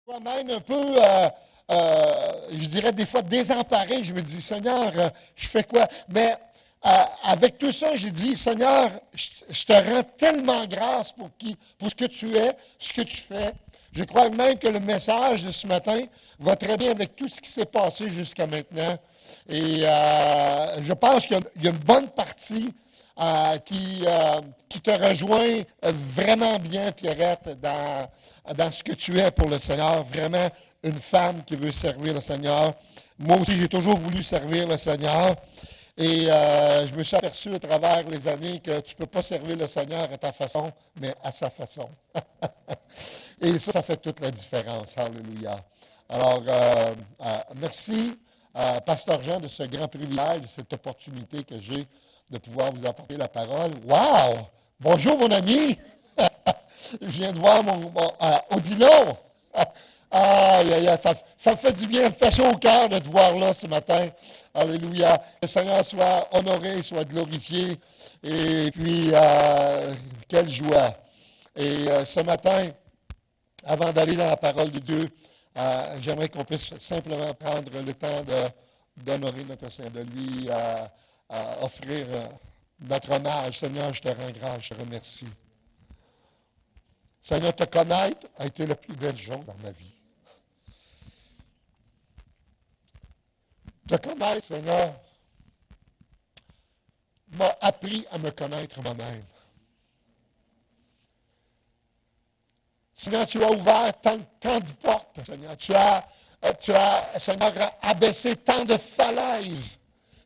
Moi-même un peu, je dirais des fois désemparé. Je me dis, Seigneur, je fais quoi? Mais avec tout ça, j'ai dit, Seigneur, je te rends tellement grâce pour ce que tu es, ce que tu fais. Je crois même que le message de ce matin va très bien avec tout ce qui s'est passé jusqu'à maintenant. Et je pense qu'il y a une bonne partie qui te rejoint vraiment bien, Pierrette, dans ce que tu es pour le Seigneur. Vraiment une femme qui veut servir le Seigneur. Moi aussi, j'ai toujours voulu servir le Seigneur. Et je me suis aperçu à travers les années que tu ne peux pas servir le Seigneur à ta façon, mais à sa façon. Et ça fait toute la différence. Alléluia. Alors, merci, Pasteur Jean, de ce grand privilège, de cette opportunité que j'ai de pouvoir vous apporter la parole. Wow! Bonjour, mon ami! Je viens de voir mon Odilon. Aïe, aïe, aïe, ça me fait du bien, ça me fait chaud au cœur de te voir là ce matin. Alléluia. Que le Seigneur soit honoré, soit glorifié. Et puis, quelle joie. Et ce matin, avant d'aller dans la parole de Dieu, j'aimerais qu'on puisse simplement prendre le temps d'honorer notre Seigneur, de lui offrir notre hommage. Seigneur, je te rends grâce, je te remercie. Seigneur, te connaître a été la plus belle chose dans ma vie. Te connaître, Seigneur, m'a appris à me connaître moi-même. Seigneur, tu as ouvert tant de portes, Seigneur. Tu as, Seigneur, abaissé tant de falaises,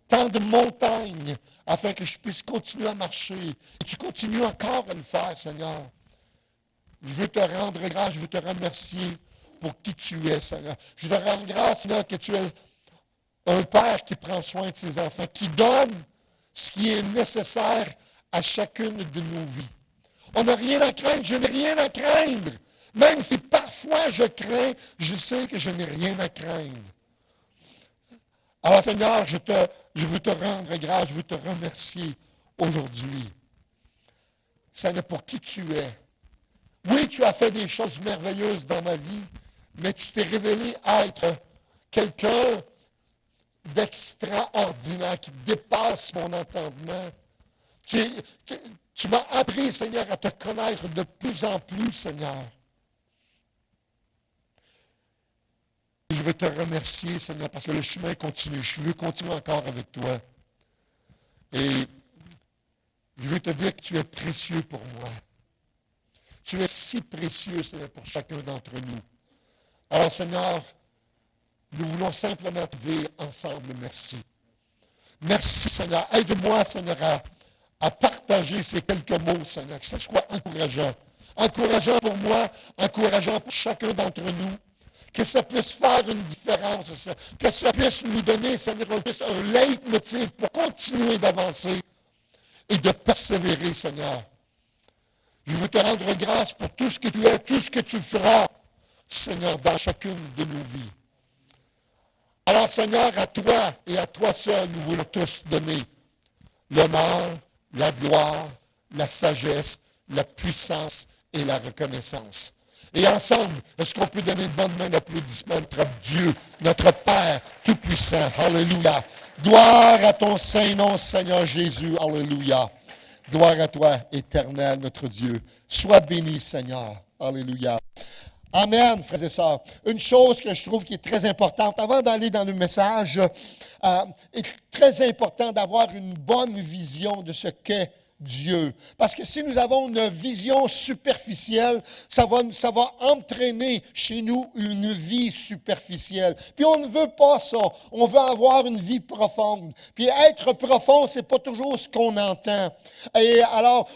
tant de montagnes, afin que je puisse continuer à marcher. Et tu continues encore à le faire, Seigneur. Je veux te rendre grâce, je veux te remercier pour qui tu es, Seigneur. Je te rends grâce, Seigneur, que tu es un père qui prend soin de ses enfants, qui donne ce qui est nécessaire à chacune de nos vies. On n'a rien à craindre, je n'ai rien à craindre. Même si parfois je crains, je sais que je n'ai rien à craindre. Alors Seigneur, je veux te rendre grâce, je veux te remercier aujourd'hui. Seigneur, pour qui tu es. Oui, tu as fait des choses merveilleuses dans ma vie, mais tu t'es révélé être quelqu'un d'extraordinaire, qui dépasse mon entendement. Tu m'as appris, Seigneur, à te connaître de plus en plus, Seigneur. Et je veux te remercier, Seigneur, parce que le chemin continue. Je veux continuer encore avec toi. Et je veux te dire que tu es précieux pour moi. Tu es si précieux, Seigneur, pour chacun d'entre nous. Alors, Seigneur, nous voulons simplement te dire ensemble merci. Merci, Seigneur. Aide-moi, Seigneur, à partager ces quelques mots, Seigneur, que ce soit encourageant. Encourageant pour moi, encourageant pour chacun d'entre nous. Que ça puisse faire une différence, que ça puisse nous donner, Seigneur, un leitmotiv pour continuer d'avancer et de persévérer, Seigneur. Je veux te rendre grâce pour tout ce que tu es, tout ce que tu feras, Seigneur, dans chacune de nos vies. Alors, Seigneur, à toi et à toi seul, nous voulons tous donner l'honneur, la gloire, la sagesse, la puissance et la reconnaissance. Et ensemble, est-ce qu'on peut donner de bonnes mains d'applaudissement à notre Dieu, notre Père Tout-Puissant. Alléluia. Gloire à ton saint nom, Seigneur Jésus. Alléluia. Gloire à toi, éternel, notre Dieu. Sois béni, Seigneur. Alléluia. Amen, frères et sœurs. Une chose que je trouve qui est très importante, avant d'aller dans le message, est très important d'avoir une bonne vision de ce qu'est Dieu. Parce que si nous avons une vision superficielle, ça va entraîner chez nous une vie superficielle. Puis on ne veut pas ça. On veut avoir une vie profonde. Puis être profond, c'est pas toujours ce qu'on entend. Et alors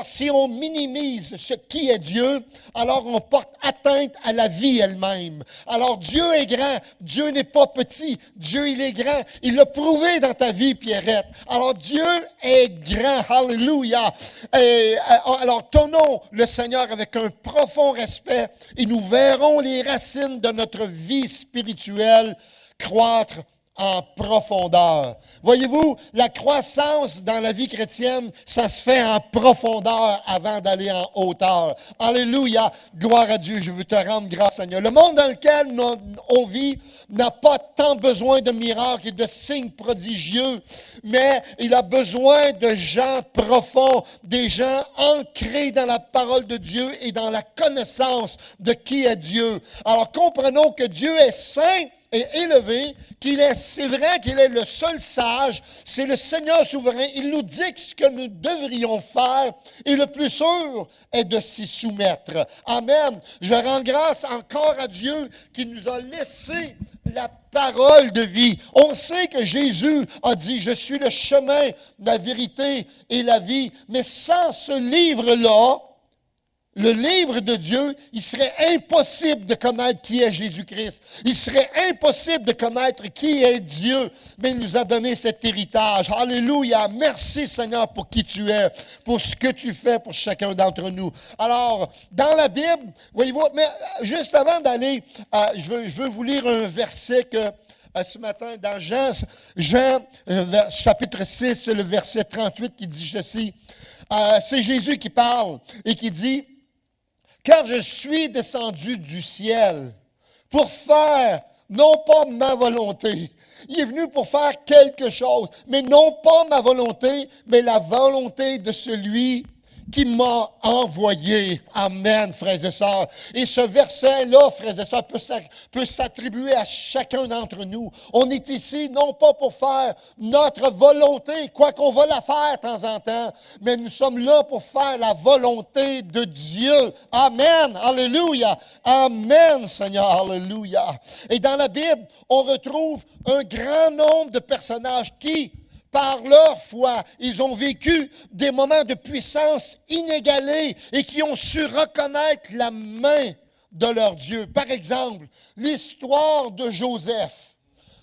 si on minimise ce qui est Dieu, alors on porte atteinte à la vie elle-même. Alors Dieu est grand. Dieu n'est pas petit. Dieu, il est grand. Il l'a prouvé dans ta vie, Pierrette. Alors Dieu est grand, alléluia. Et alors, tenons le Seigneur avec un profond respect et nous verrons les racines de notre vie spirituelle croître en profondeur. Voyez-vous, la croissance dans la vie chrétienne, ça se fait en profondeur avant d'aller en hauteur. Alléluia, gloire à Dieu, je veux te rendre grâce, Seigneur. Le monde dans lequel on vit n'a pas tant besoin de miracles et de signes prodigieux, mais il a besoin de gens profonds, des gens ancrés dans la parole de Dieu et dans la connaissance de qui est Dieu. Alors comprenons que Dieu est saint et élevé, c'est vrai qu'il est le seul sage, c'est le Seigneur souverain. Il nous dit ce que nous devrions faire et le plus sûr est de s'y soumettre. Amen. Je rends grâce encore à Dieu qui nous a laissé la parole de vie. On sait que Jésus a dit, je suis le chemin, la vérité et la vie. Mais sans ce livre-là, le livre de Dieu, il serait impossible de connaître qui est Jésus-Christ. Il serait impossible de connaître qui est Dieu. Mais il nous a donné cet héritage. Alléluia. Merci Seigneur pour qui tu es, pour ce que tu fais pour chacun d'entre nous. Alors, dans la Bible, voyez-vous, mais juste avant d'aller, je veux vous lire un verset que ce matin dans Jean chapitre 6, le verset 38 qui dit ceci. C'est Jésus qui parle et qui dit, car je suis descendu du ciel pour faire, non pas ma volonté. Il est venu pour faire quelque chose, mais non pas ma volonté, mais la volonté de celui qui m'a envoyé. Amen, frères et sœurs. Et ce verset-là, frères et sœurs, peut s'attribuer à chacun d'entre nous. On est ici non pas pour faire notre volonté, quoi qu'on va la faire de temps en temps, mais nous sommes là pour faire la volonté de Dieu. Amen, alléluia. Amen, Seigneur, alléluia. Et dans la Bible, on retrouve un grand nombre de personnages qui, par leur foi, ils ont vécu des moments de puissance inégalés et qui ont su reconnaître la main de leur Dieu. Par exemple, l'histoire de Joseph.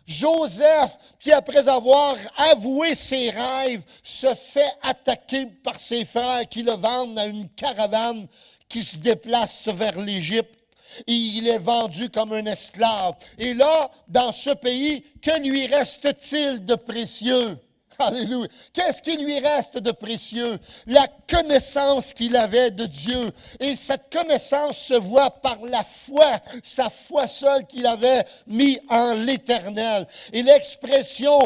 Joseph, qui après avoir avoué ses rêves, se fait attaquer par ses frères qui le vendent à une caravane qui se déplace vers l'Égypte. Et il est vendu comme un esclave. Et là, dans ce pays, que lui reste-t-il de précieux? Alléluia. Qu'est-ce qui lui reste de précieux? La connaissance qu'il avait de Dieu. Et cette connaissance se voit par la foi, sa foi seule qu'il avait mis en l'Éternel. Et l'expression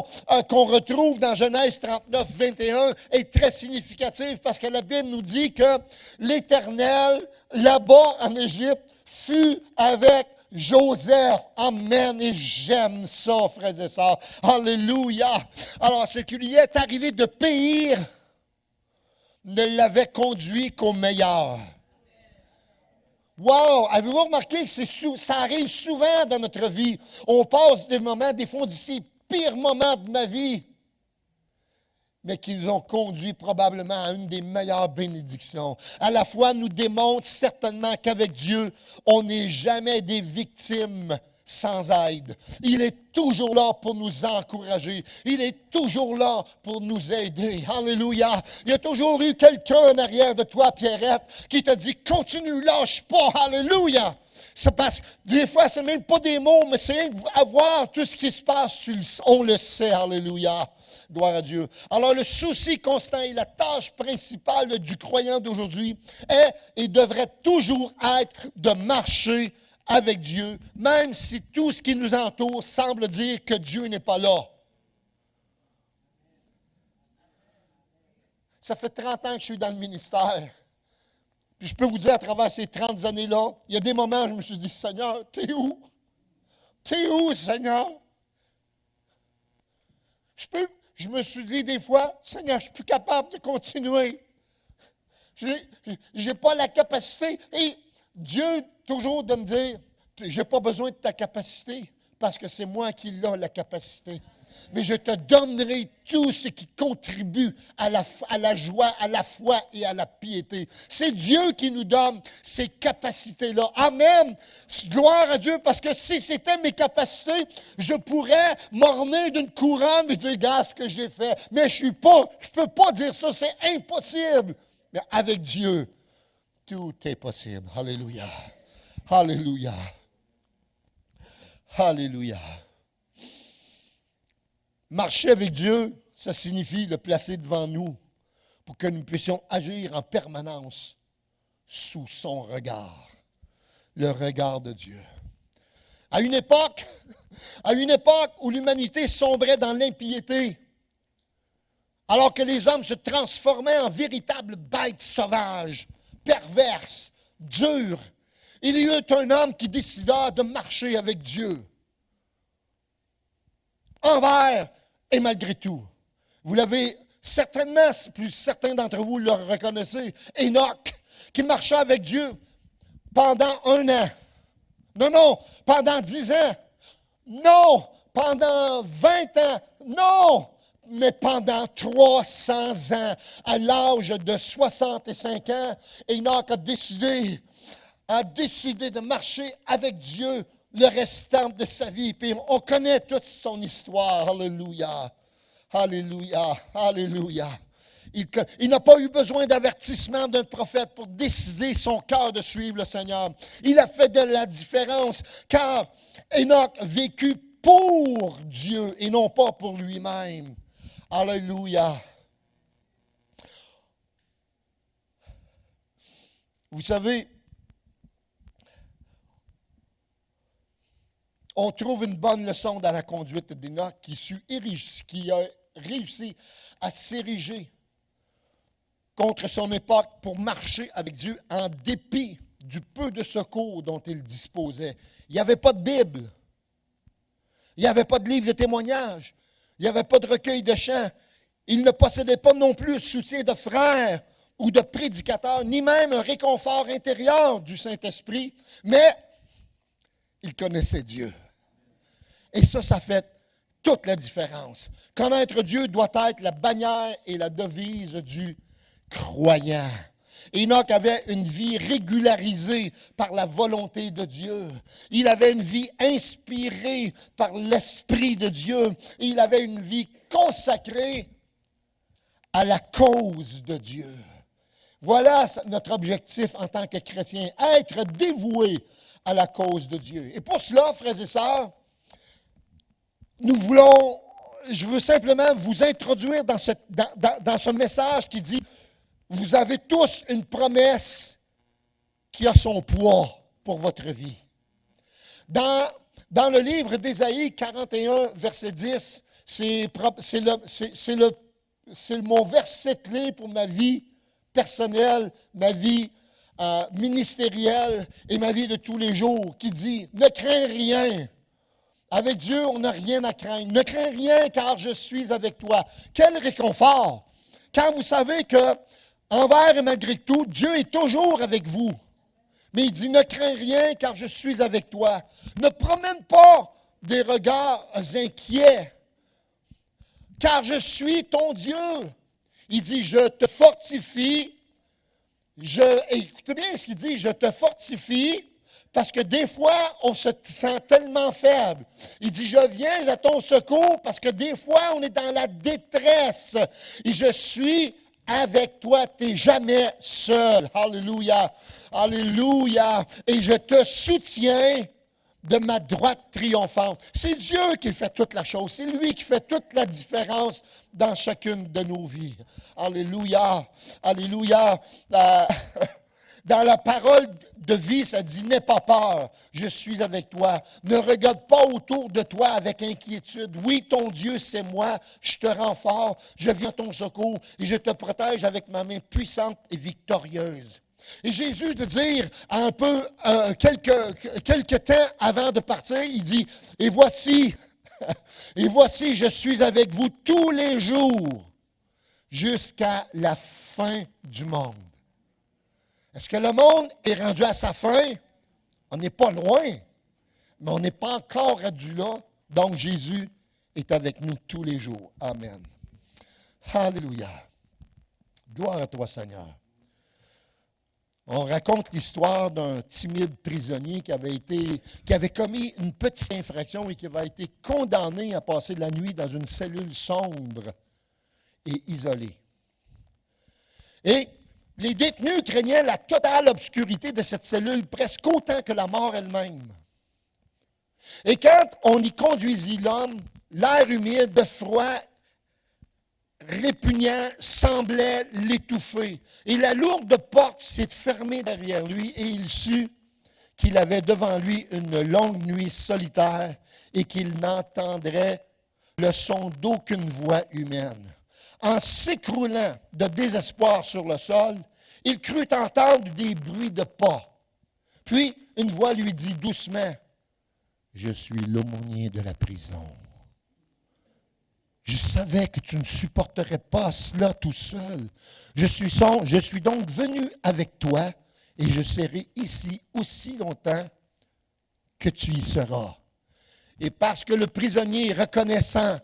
qu'on retrouve dans Genèse 39, 21 est très significative parce que la Bible nous dit que l'Éternel, là-bas en Égypte, fut avec Joseph. Amen. Et j'aime ça, frères et sœurs. Alléluia. Alors, ce qui lui est arrivé de pire ne l'avait conduit qu'au meilleur. Wow! Avez-vous remarqué que ça arrive souvent dans notre vie? On passe des moments, des fois on dit, c'est les pires moments de ma vie, mais qui nous ont conduit probablement à une des meilleures bénédictions. À la fois, nous démontre certainement qu'avec Dieu, on n'est jamais des victimes sans aide. Il est toujours là pour nous encourager. Il est toujours là pour nous aider. Alléluia. Il y a toujours eu quelqu'un en arrière de toi, Pierrette, qui te dit, continue, lâche pas. Alléluia. C'est parce que des fois, ce n'est même pas des mots, mais c'est avoir tout ce qui se passe, on le sait. Alléluia. Gloire à Dieu. Alors, le souci constant et la tâche principale du croyant d'aujourd'hui est et devrait toujours être de marcher avec Dieu, même si tout ce qui nous entoure semble dire que Dieu n'est pas là. Ça fait 30 ans que je suis dans le ministère. Puis je peux vous dire, à travers ces 30 années-là, il y a des moments où je me suis dit, Seigneur, t'es où? T'es où, Seigneur? Je me suis dit des fois, Seigneur, je ne suis plus capable de continuer. Je n'ai pas la capacité. Et Dieu, toujours de me dire, je n'ai pas besoin de ta capacité, parce que c'est moi qui l'ai la capacité. Mais je te donnerai tout ce qui contribue à la joie, à la foi et à la piété. C'est Dieu qui nous donne ces capacités-là. Amen. Gloire à Dieu, parce que si c'était mes capacités, je pourrais m'orner d'une couronne et dire, regarde ce que j'ai fait. Mais je ne peux pas dire ça, c'est impossible. Mais avec Dieu, tout est possible. Alléluia. Alléluia. Alléluia. Marcher avec Dieu, ça signifie le placer devant nous pour que nous puissions agir en permanence sous son regard, le regard de Dieu. À une époque où l'humanité sombrait dans l'impiété, alors que les hommes se transformaient en véritables bêtes sauvages, perverses, dures, il y eut un homme qui décida de marcher avec Dieu, envers et malgré tout. Vous l'avez certainement, plus certains d'entre vous le reconnaissez, Enoch, qui marchait avec Dieu pendant 1 an. Non, pendant 10 ans. Non, pendant 20 ans. Non, mais pendant 300 ans. À l'âge de 65 ans, Enoch a décidé de marcher avec Dieu le restant de sa vie. Puis on connaît toute son histoire. Alléluia. Alléluia. Alléluia. Il n'a pas eu besoin d'avertissement d'un prophète pour décider son cœur de suivre le Seigneur. Il a fait de la différence car Enoch a vécu pour Dieu et non pas pour lui-même. Alléluia. Vous savez, on trouve une bonne leçon dans la conduite d'Enoch qui a réussi à s'ériger contre son époque pour marcher avec Dieu en dépit du peu de secours dont il disposait. Il n'y avait pas de Bible. Il n'y avait pas de livre de témoignages. Il n'y avait pas de recueil de chants. Il ne possédait pas non plus le soutien de frères ou de prédicateurs, ni même un réconfort intérieur du Saint-Esprit, mais il connaissait Dieu. Et ça fait toute la différence. Connaître Dieu doit être la bannière et la devise du croyant. Enoch avait une vie régularisée par la volonté de Dieu. Il avait une vie inspirée par l'Esprit de Dieu. Il avait une vie consacrée à la cause de Dieu. Voilà notre objectif en tant que chrétien, être dévoué à la cause de Dieu. Et pour cela, frères et sœurs, je veux simplement vous introduire dans ce message qui dit, vous avez tous une promesse qui a son poids pour votre vie. Dans le livre d'Ésaïe 41, verset 10, c'est mon verset clé pour ma vie personnelle, ma vie ministérielle et ma vie de tous les jours, qui dit, ne crains rien. Avec Dieu, on n'a rien à craindre. Ne crains rien car je suis avec toi. Quel réconfort! Quand vous savez que, envers et malgré tout, Dieu est toujours avec vous. Mais il dit, ne crains rien car je suis avec toi. Ne promène pas des regards inquiets, car je suis ton Dieu. Il dit, je te fortifie. Écoutez bien ce qu'il dit, je te fortifie. Parce que des fois, on se sent tellement faible. Il dit, je viens à ton secours parce que des fois, on est dans la détresse. Et je suis avec toi, tu n'es jamais seul. Alléluia. Alléluia. Et je te soutiens de ma droite triomphante. C'est Dieu qui fait toute la chose. C'est lui qui fait toute la différence dans chacune de nos vies. Alléluia. Alléluia. Dans la parole de vie, ça dit, n'aie pas peur, je suis avec toi. Ne regarde pas autour de toi avec inquiétude. Oui, ton Dieu, c'est moi, je te rends fort, je viens à ton secours et je te protège avec ma main puissante et victorieuse. Et Jésus, de dire un peu, quelques temps avant de partir, il dit, et voici, je suis avec vous tous les jours jusqu'à la fin du monde. Est-ce que le monde est rendu à sa fin? On n'est pas loin, mais on n'est pas encore rendu là. Donc Jésus est avec nous tous les jours. Amen. Alléluia. Gloire à toi, Seigneur. On raconte l'histoire d'un timide prisonnier qui avait commis une petite infraction et qui avait été condamné à passer la nuit dans une cellule sombre et isolée. Et les détenus craignaient la totale obscurité de cette cellule, presque autant que la mort elle-même. Et quand on y conduisit l'homme, l'air humide, froid, répugnant, semblait l'étouffer. Et la lourde porte s'est fermée derrière lui et il sut qu'il avait devant lui une longue nuit solitaire et qu'il n'entendrait le son d'aucune voix humaine. En s'écroulant de désespoir sur le sol, il crut entendre des bruits de pas. Puis, une voix lui dit doucement, « Je suis l'aumônier de la prison. Je savais que tu ne supporterais pas cela tout seul. Je suis donc venu avec toi et je serai ici aussi longtemps que tu y seras. » Et parce que le prisonnier, reconnaissant,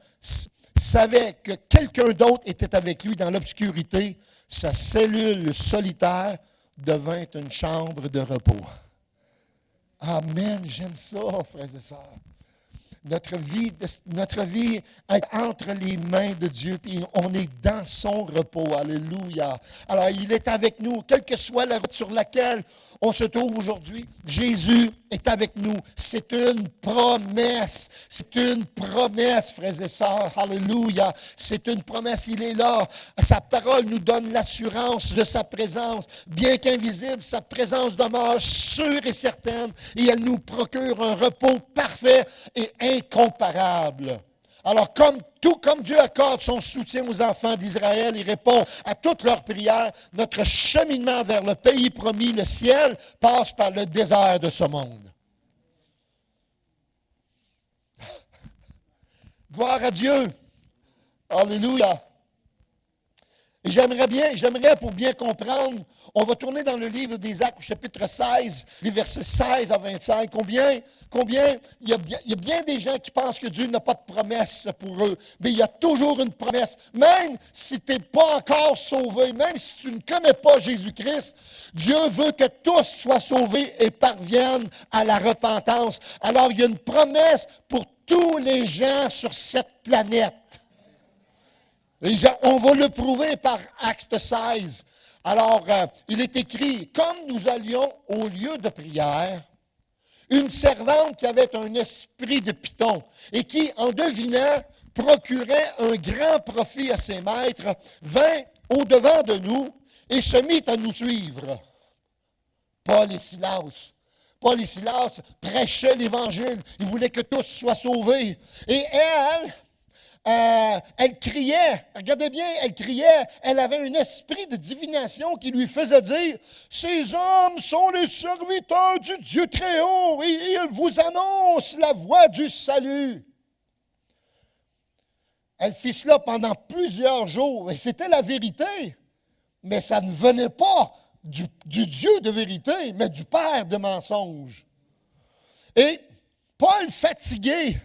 savait que quelqu'un d'autre était avec lui dans l'obscurité, sa cellule solitaire devint une chambre de repos. Amen, j'aime ça, frères et sœurs. Notre vie est entre les mains de Dieu, puis on est dans son repos. Alléluia. Alors, il est avec nous, quelle que soit la route sur laquelle on se trouve aujourd'hui. Jésus est avec nous. C'est une promesse. C'est une promesse, frères et sœurs. Alléluia. C'est une promesse. Il est là. Sa parole nous donne l'assurance de sa présence. Bien qu'invisible, sa présence demeure sûre et certaine. Et elle nous procure un repos parfait et incomparable. Alors, tout comme Dieu accorde son soutien aux enfants d'Israël et répond à toutes leurs prières, notre cheminement vers le pays promis, le ciel, passe par le désert de ce monde. Gloire à Dieu. Alléluia. Et j'aimerais pour bien comprendre, on va tourner dans le livre des Actes, chapitre 16, les versets 16 à 25. Combien, il y a bien des gens qui pensent que Dieu n'a pas de promesse pour eux, mais il y a toujours une promesse. Même si tu n'es pas encore sauvé, même si tu ne connais pas Jésus-Christ, Dieu veut que tous soient sauvés et parviennent à la repentance. Alors, il y a une promesse pour tous les gens sur cette planète. Et on va le prouver par Acte 16. Alors, il est écrit, comme nous allions au lieu de prière, une servante qui avait un esprit de python et qui, en devinant, procurait un grand profit à ses maîtres, vint au-devant de nous et se mit à nous suivre. Paul et Silas prêchaient l'Évangile. Ils voulaient que tous soient sauvés. Et elle criait, regardez bien, elle avait un esprit de divination qui lui faisait dire, « Ces hommes sont les serviteurs du Dieu très haut et ils vous annoncent la voie du salut. » Elle fit cela pendant plusieurs jours et c'était la vérité, mais ça ne venait pas du Dieu de vérité, mais du père de mensonges. Et Paul, fatigué,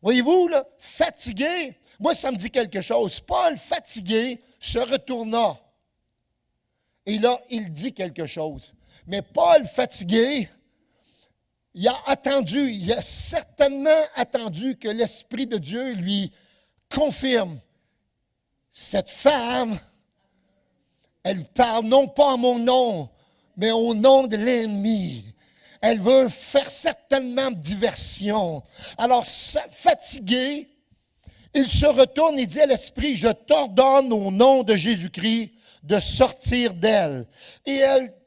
voyez-vous, là, fatigué, moi, ça me dit quelque chose. Paul, fatigué, se retourna. Et là, il dit quelque chose. Mais Paul, fatigué, il a certainement attendu que l'Esprit de Dieu lui confirme. Cette femme, elle parle non pas en mon nom, mais au nom de l'ennemi. Elle veut faire certainement diversion. Alors, fatigué, il se retourne et dit à l'Esprit, « Je t'ordonne au nom de Jésus-Christ de sortir d'elle. » Et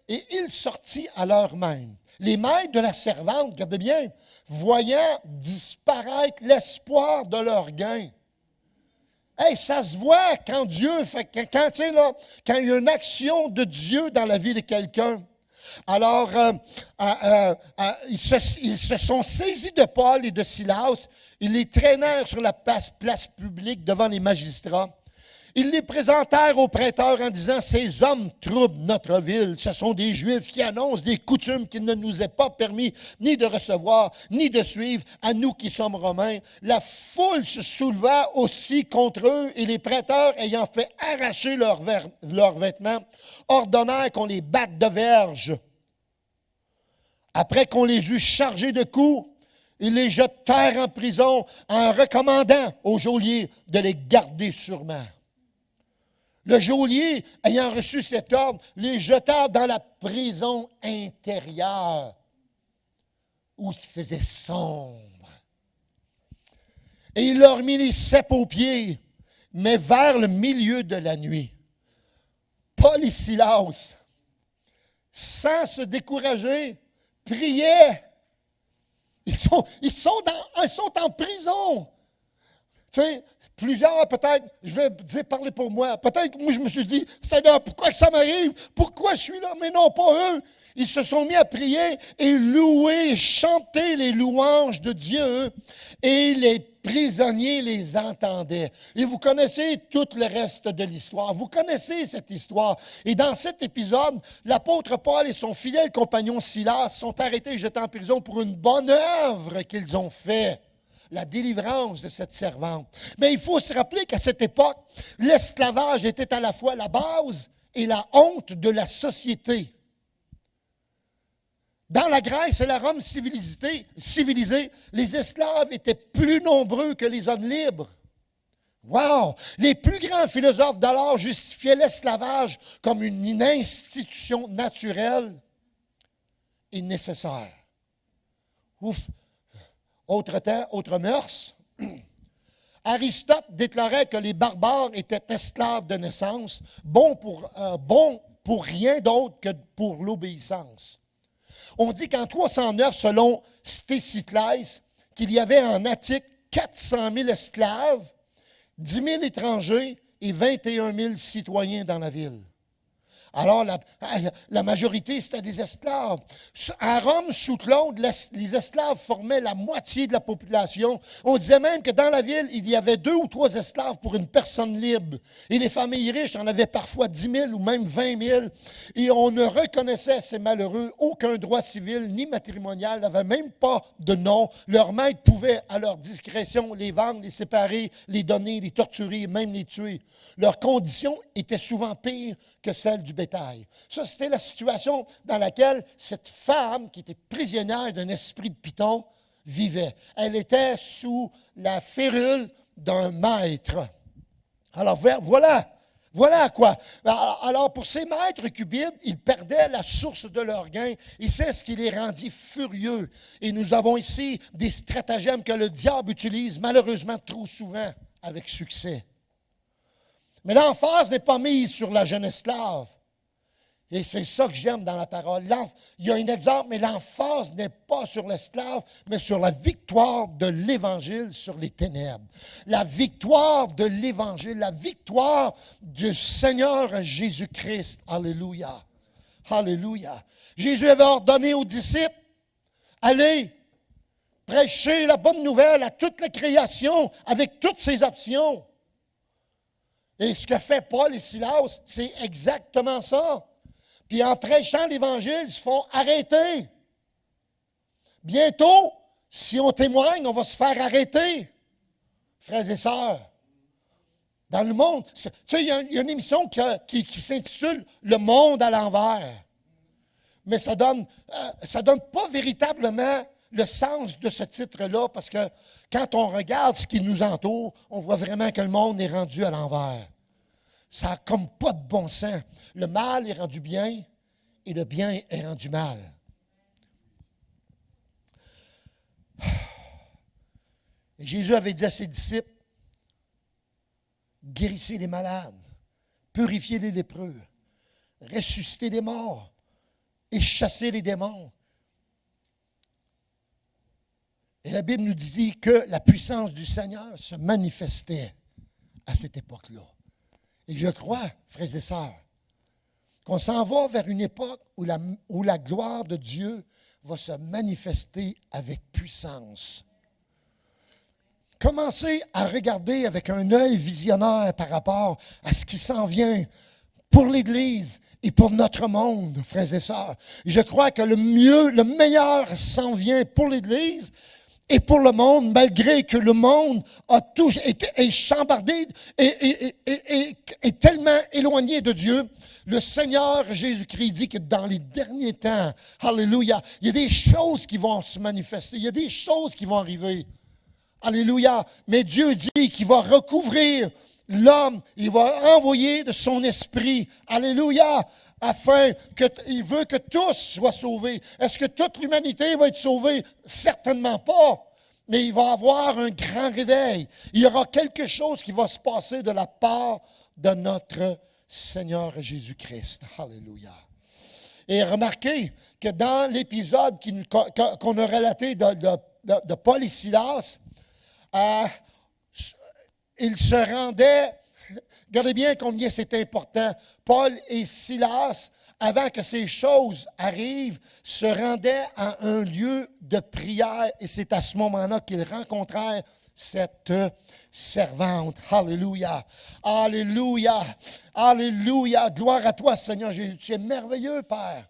il sortit à l'heure même. Les maîtres de la servante, regardez bien, voyant disparaître l'espoir de leur gain. Hey, ça se voit quand Dieu fait, quand il y a une action de Dieu dans la vie de quelqu'un. Alors, ils se sont saisis de Paul et de Silas. Ils les traînèrent sur la place publique devant les magistrats. Ils les présentèrent aux prêteurs en disant, « Ces hommes troublent notre ville. Ce sont des Juifs qui annoncent des coutumes qu'il ne nous est pas permis ni de recevoir, ni de suivre, à nous qui sommes Romains. » La foule se souleva aussi contre eux et les prêteurs, ayant fait arracher leurs vêtements, ordonnèrent qu'on les batte de verges. Après qu'on les eut chargés de coups, ils les jetèrent en prison en recommandant au geôlier de les garder sûrement. Le geôlier, ayant reçu cet ordre, les jeta dans la prison intérieure où il faisait sombre. Et il leur mit les ceps aux pieds, mais vers le milieu de la nuit. Paul et Silas, sans se décourager, priaient. Ils sont en prison. Tu sais, plusieurs, peut-être, je vais dire parler pour moi, peut-être que moi je me suis dit, Seigneur, pourquoi que ça m'arrive? Pourquoi je suis là? Mais non, pas eux. Ils se sont mis à prier et louer, chanter les louanges de Dieu. Et les prisonniers les entendaient. Et vous connaissez tout le reste de l'histoire. Vous connaissez cette histoire. Et dans cet épisode, l'apôtre Paul et son fidèle compagnon Silas sont arrêtés et jetés en prison pour une bonne œuvre qu'ils ont faite. La délivrance de cette servante. Mais il faut se rappeler qu'à cette époque, l'esclavage était à la fois la base et la honte de la société. Dans la Grèce et la Rome civilisée, les esclaves étaient plus nombreux que les hommes libres. Wow! Les plus grands philosophes d'alors justifiaient l'esclavage comme une institution naturelle et nécessaire. Ouf! Autre temps, autre mœurs. Aristote déclarait que les barbares étaient esclaves de naissance, bons pour rien d'autre que pour l'obéissance. On dit qu'en 309, selon Stéciclès, qu'il y avait en Attique 400 000 esclaves, 10 000 étrangers et 21 000 citoyens dans la ville. Alors, la majorité, c'était des esclaves. À Rome, sous Claude, les esclaves formaient la moitié de la population. On disait même que dans la ville, il y avait 2 ou 3 esclaves pour une personne libre. Et les familles riches en avaient parfois 10 000 ou même 20 000. Et on ne reconnaissait ces malheureux aucun droit civil ni matrimonial, n'avaient même pas de nom. Leur maître pouvait, à leur discrétion, les vendre, les séparer, les donner, les torturer et même les tuer. Leurs conditions étaient souvent pires que celles du bétail. Ça, c'était la situation dans laquelle cette femme, qui était prisonnière d'un esprit de python, vivait. Elle était sous la férule d'un maître. Alors, voilà quoi. Alors, pour ces maîtres cupides, ils perdaient la source de leur gain et c'est ce qui les rendit furieux. Et nous avons ici des stratagèmes que le diable utilise malheureusement trop souvent avec succès. Mais l'emphase n'est pas mise sur la jeune esclave. Et c'est ça que j'aime dans la parole. Il y a un exemple, mais l'emphase n'est pas sur l'esclave, mais sur la victoire de l'Évangile sur les ténèbres. La victoire de l'Évangile, la victoire du Seigneur Jésus-Christ. Alléluia. Alléluia. Jésus avait ordonné aux disciples, allez, prêcher la bonne nouvelle à toute la création avec toutes ses options. Et ce que fait Paul et Silas, c'est exactement ça. Puis en prêchant l'Évangile, ils se font arrêter. Bientôt, si on témoigne, on va se faire arrêter, frères et sœurs. Dans le monde, tu sais, il y a une émission qui s'intitule « Le monde à l'envers ». Mais ça donne pas véritablement le sens de ce titre-là, parce que quand on regarde ce qui nous entoure, on voit vraiment que le monde est rendu à l'envers. Ça n'a comme pas de bon sens. Le mal est rendu bien et le bien est rendu mal. Et Jésus avait dit à ses disciples, guérissez les malades, purifiez les lépreux, ressuscitez les morts et chassez les démons. Et la Bible nous dit que la puissance du Seigneur se manifestait à cette époque-là. Et je crois, frères et sœurs, qu'on s'en va vers une époque où la gloire de Dieu va se manifester avec puissance. Commencez à regarder avec un œil visionnaire par rapport à ce qui s'en vient pour l'Église et pour notre monde, frères et sœurs. Je crois que le meilleur s'en vient pour l'Église et pour le monde, malgré que le monde est chambardé et est tellement éloigné de Dieu. Le Seigneur Jésus-Christ dit que dans les derniers temps, alléluia, il y a des choses qui vont se manifester, il y a des choses qui vont arriver. Alléluia. Mais Dieu dit qu'il va recouvrir l'homme, il va envoyer de son esprit. Alléluia. Afin qu'il veut que tous soient sauvés. Est-ce que toute l'humanité va être sauvée? Certainement pas. mais il va y avoir un grand réveil. Il y aura quelque chose qui va se passer de la part de notre Seigneur Jésus-Christ. Alléluia. Et remarquez que dans l'épisode qu'on a relaté de Paul et Silas, ils se rendaient, regardez bien combien c'est important, Paul et Silas, avant que ces choses arrivent, se rendaient à un lieu de prière et c'est à ce moment-là qu'ils rencontrèrent cette servante. Alléluia. Alléluia. Alléluia. Gloire à toi, Seigneur Jésus. Tu es merveilleux, Père.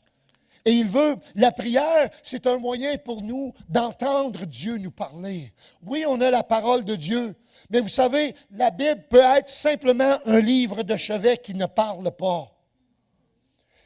Et il veut, la prière, c'est un moyen pour nous d'entendre Dieu nous parler. Oui, on a la parole de Dieu, mais vous savez, la Bible peut être simplement un livre de chevet qui ne parle pas.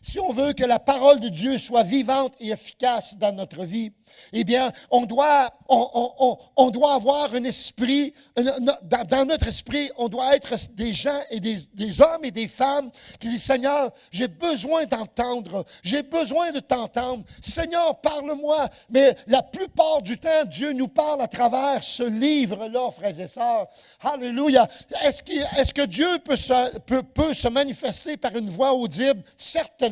Si on veut que la parole de Dieu soit vivante et efficace dans notre vie, eh bien, on doit avoir un esprit, dans notre esprit, on doit être des gens et des hommes et des femmes qui disent, Seigneur, j'ai besoin d'entendre, j'ai besoin de t'entendre. Seigneur, parle-moi. Mais la plupart du temps, Dieu nous parle à travers ce livre-là, frères et sœurs. Alléluia. Est-ce que Dieu peut se manifester par une voix audible? Certainement.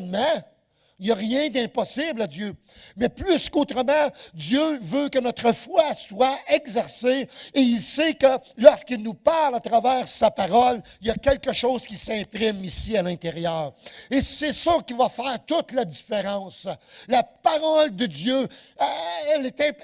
Il n'y a rien d'impossible à Dieu. Mais plus qu'autrement, Dieu veut que notre foi soit exercée et il sait que lorsqu'il nous parle à travers sa parole, il y a quelque chose qui s'imprime ici à l'intérieur. Et c'est ça qui va faire toute la différence. La parole de Dieu,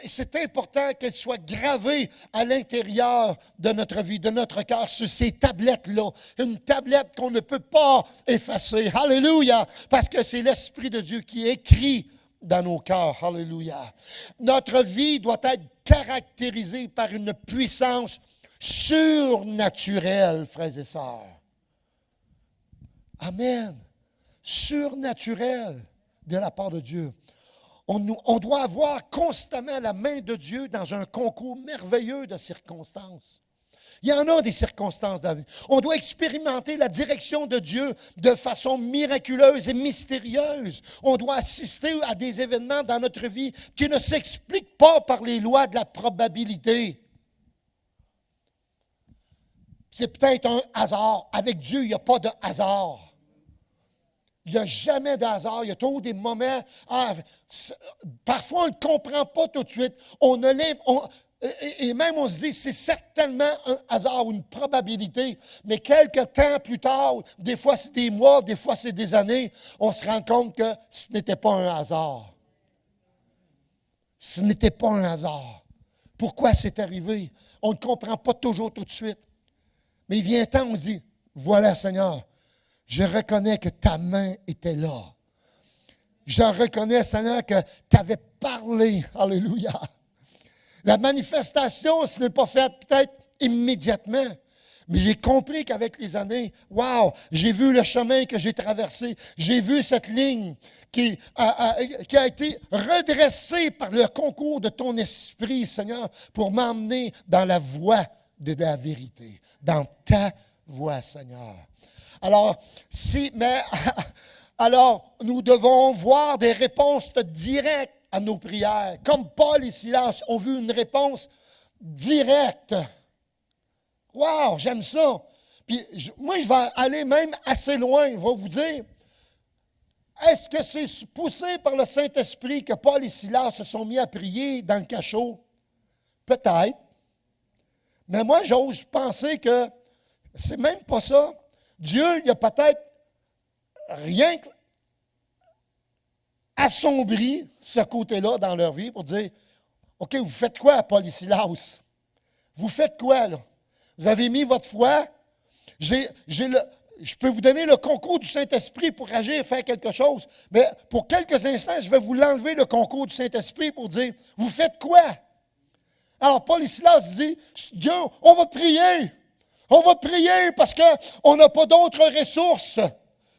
c'est important qu'elle soit gravée à l'intérieur de notre vie, de notre cœur, sur ces tablettes-là. Une tablette qu'on ne peut pas effacer. Alléluia! Parce que c'est l'Esprit de Dieu qui écrit dans nos cœurs. Alléluia. Notre vie doit être caractérisée par une puissance surnaturelle, frères et sœurs. Amen. Surnaturelle de la part de Dieu. On doit avoir constamment la main de Dieu dans un concours merveilleux de circonstances. Il y en a des circonstances dans la vie. On doit expérimenter la direction de Dieu de façon miraculeuse et mystérieuse. On doit assister à des événements dans notre vie qui ne s'expliquent pas par les lois de la probabilité. C'est peut-être un hasard. Avec Dieu, il n'y a pas de hasard. Il n'y a jamais de hasard. Il y a toujours des moments. Parfois, on ne comprend pas tout de suite. Et même on se dit, c'est certainement un hasard ou une probabilité, mais quelques temps plus tard, des fois c'est des mois, des fois c'est des années, on se rend compte que ce n'était pas un hasard. Ce n'était pas un hasard. Pourquoi c'est arrivé? On ne comprend pas toujours tout de suite. Mais il vient un temps où on se dit, voilà Seigneur, je reconnais que ta main était là. Je reconnais Seigneur que tu avais parlé. Alléluia. La manifestation, ce n'est pas fait peut-être immédiatement, mais j'ai compris qu'avec les années, wow, j'ai vu le chemin que j'ai traversé, j'ai vu cette ligne qui a été redressée par le concours de ton esprit, Seigneur, pour m'emmener dans la voie de la vérité, dans ta voie, Seigneur. Alors, nous devons voir des réponses directes à nos prières. Comme Paul et Silas ont vu une réponse directe. Wow, j'aime ça. Puis moi, je vais aller même assez loin. Je vais vous dire, est-ce que c'est poussé par le Saint-Esprit que Paul et Silas se sont mis à prier dans le cachot? Peut-être. Mais moi, j'ose penser que c'est même pas ça. Dieu, il a peut-être rien assombri ce côté-là dans leur vie pour dire, OK, vous faites quoi, Paul et Silas? Vous faites quoi, là? Vous avez mis votre foi. Je peux vous donner le concours du Saint-Esprit pour agir et faire quelque chose. Mais pour quelques instants, je vais vous l'enlever, le concours du Saint-Esprit, pour dire, vous faites quoi? Alors, Paul et Silas dit, Dieu, on va prier. On va prier parce qu'on n'a pas d'autres ressources.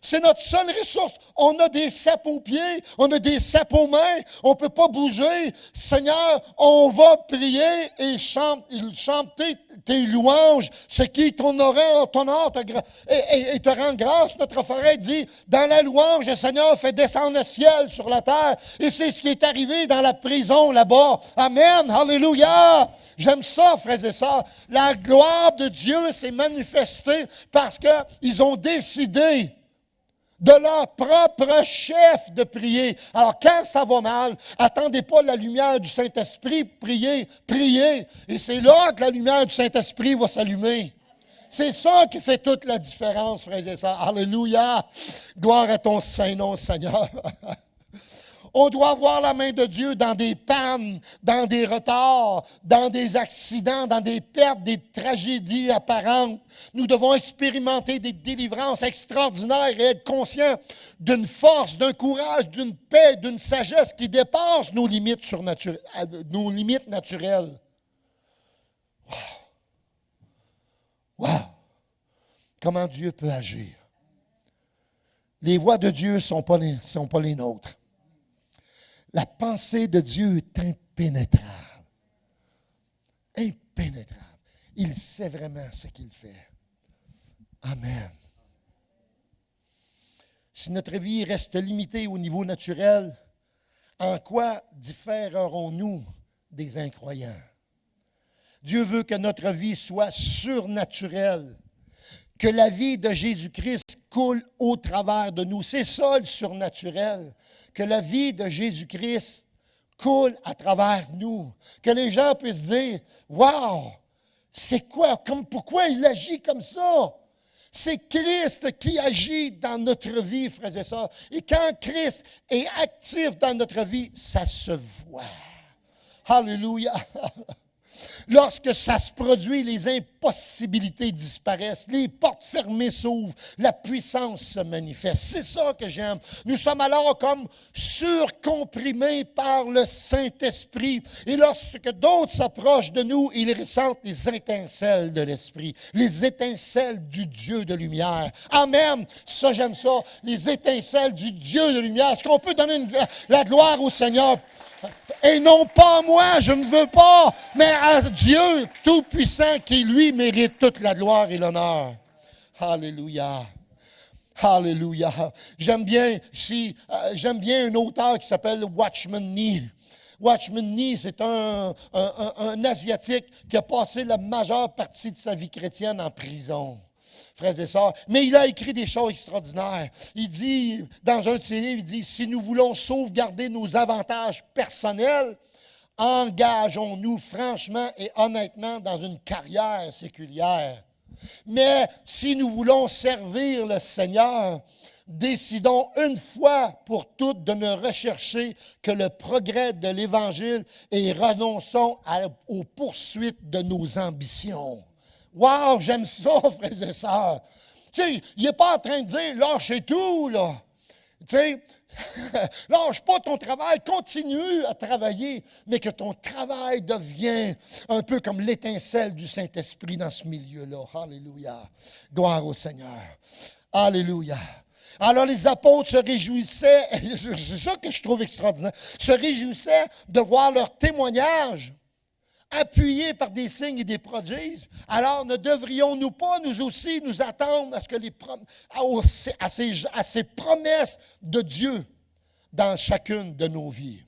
C'est notre seule ressource. On a des sapes aux pieds, on a des sapes aux mains, on ne peut pas bouger. Seigneur, on va prier et chanter tes louanges, ce qui t'honore, et te rend grâce. Notre frère dit, dans la louange, le Seigneur fait descendre le ciel sur la terre. Et c'est ce qui est arrivé dans la prison là-bas. Amen, alléluia. J'aime ça, frères et sœurs. La gloire de Dieu s'est manifestée parce qu'ils ont décidé de leur propre chef de prier. Alors, quand ça va mal, attendez pas la lumière du Saint-Esprit, priez. Et c'est là que la lumière du Saint-Esprit va s'allumer. C'est ça qui fait toute la différence, frères et sœurs. Alléluia! Gloire à ton Saint-Nom, Seigneur. On doit voir la main de Dieu dans des pannes, dans des retards, dans des accidents, dans des pertes, des tragédies apparentes. Nous devons expérimenter des délivrances extraordinaires et être conscients d'une force, d'un courage, d'une paix, d'une sagesse qui dépasse nos limites naturelles. Wow! Comment Dieu peut agir. Les voies de Dieu ne sont pas les nôtres. La pensée de Dieu est impénétrable. Impénétrable. Il sait vraiment ce qu'il fait. Amen. Si notre vie reste limitée au niveau naturel, en quoi différerons-nous des incroyants? Dieu veut que notre vie soit surnaturelle, que la vie de Jésus-Christ coule au travers de nous. C'est ça le surnaturel. Que la vie de Jésus-Christ coule à travers nous. Que les gens puissent dire, « Wow! C'est quoi? Pourquoi il agit comme ça? » C'est Christ qui agit dans notre vie, frères et sœurs. Et quand Christ est actif dans notre vie, ça se voit. Alléluia! Lorsque ça se produit, les impossibilités disparaissent, les portes fermées s'ouvrent, la puissance se manifeste. C'est ça que j'aime. Nous sommes alors comme surcomprimés par le Saint-Esprit. Et lorsque d'autres s'approchent de nous, ils ressentent les étincelles de l'Esprit, les étincelles du Dieu de lumière. Amen. Ça, j'aime ça. Les étincelles du Dieu de lumière. Est-ce qu'on peut donner la gloire au Seigneur? Et non pas à moi, je ne veux pas, mais à Dieu Tout-Puissant qui, lui, mérite toute la gloire et l'honneur. Alléluia. Alléluia. J'aime bien un auteur qui s'appelle Watchman Nee. Watchman Nee, c'est un Asiatique qui a passé la majeure partie de sa vie chrétienne en prison. Frères et sœurs, mais il a écrit des choses extraordinaires. Il dit, dans un de ses livres, il dit, si nous voulons sauvegarder nos avantages personnels, engageons-nous franchement et honnêtement dans une carrière séculière. Mais si nous voulons servir le Seigneur, décidons une fois pour toutes de ne rechercher que le progrès de l'Évangile et renonçons aux poursuites de nos ambitions. Wow, j'aime ça, frères et sœurs. Tu sais, il n'est pas en train de dire, lâchez tout, là. Tu sais, lâche pas ton travail, continue à travailler, mais que ton travail devienne un peu comme l'étincelle du Saint-Esprit dans ce milieu-là. Alléluia. Gloire au Seigneur. Alléluia. Alors les apôtres se réjouissaient, c'est ça que je trouve extraordinaire, se réjouissaient de voir leur témoignage appuyés par des signes et des prodiges. Alors ne devrions-nous pas, nous aussi, nous attendre à ce que à ces promesses de Dieu dans chacune de nos vies?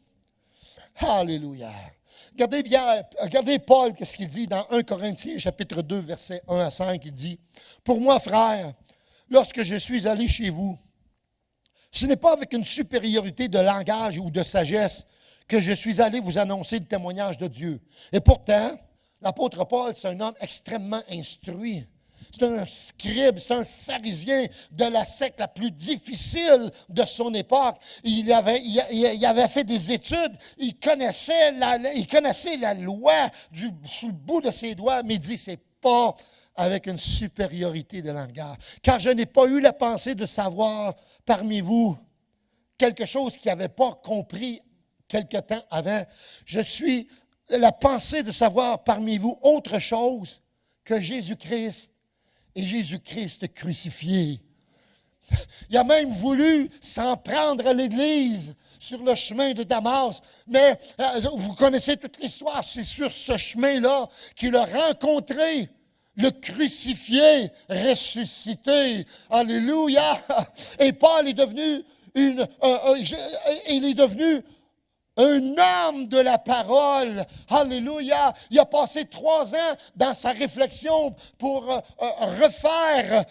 Alléluia. Regardez Paul, qu'est-ce qu'il dit dans 1 Corinthiens, chapitre 2, versets 1 à 5. Il dit, « Pour moi, frères, lorsque je suis allé chez vous, ce n'est pas avec une supériorité de langage ou de sagesse que je suis allé vous annoncer le témoignage de Dieu. Et pourtant, l'apôtre Paul, c'est un homme extrêmement instruit. C'est un scribe, c'est un pharisien de la secte la plus difficile de son époque. Il avait fait des études, il connaissait la loi sous le bout de ses doigts, mais il dit, c'est pas avec une supériorité de langage. Car je n'ai pas eu la pensée de savoir parmi vous quelque chose qu'il n'avait pas compris quelque temps avant. Je suis la pensée de savoir parmi vous autre chose que Jésus-Christ et Jésus-Christ crucifié. Il a même voulu s'en prendre à l'Église sur le chemin de Damas. Mais vous connaissez toute l'histoire. C'est sur ce chemin-là qu'il a rencontré le crucifié, ressuscité. Alléluia! Et Paul est devenu il est devenu un homme de la parole. Alléluia. Il a passé 3 ans dans sa réflexion pour refaire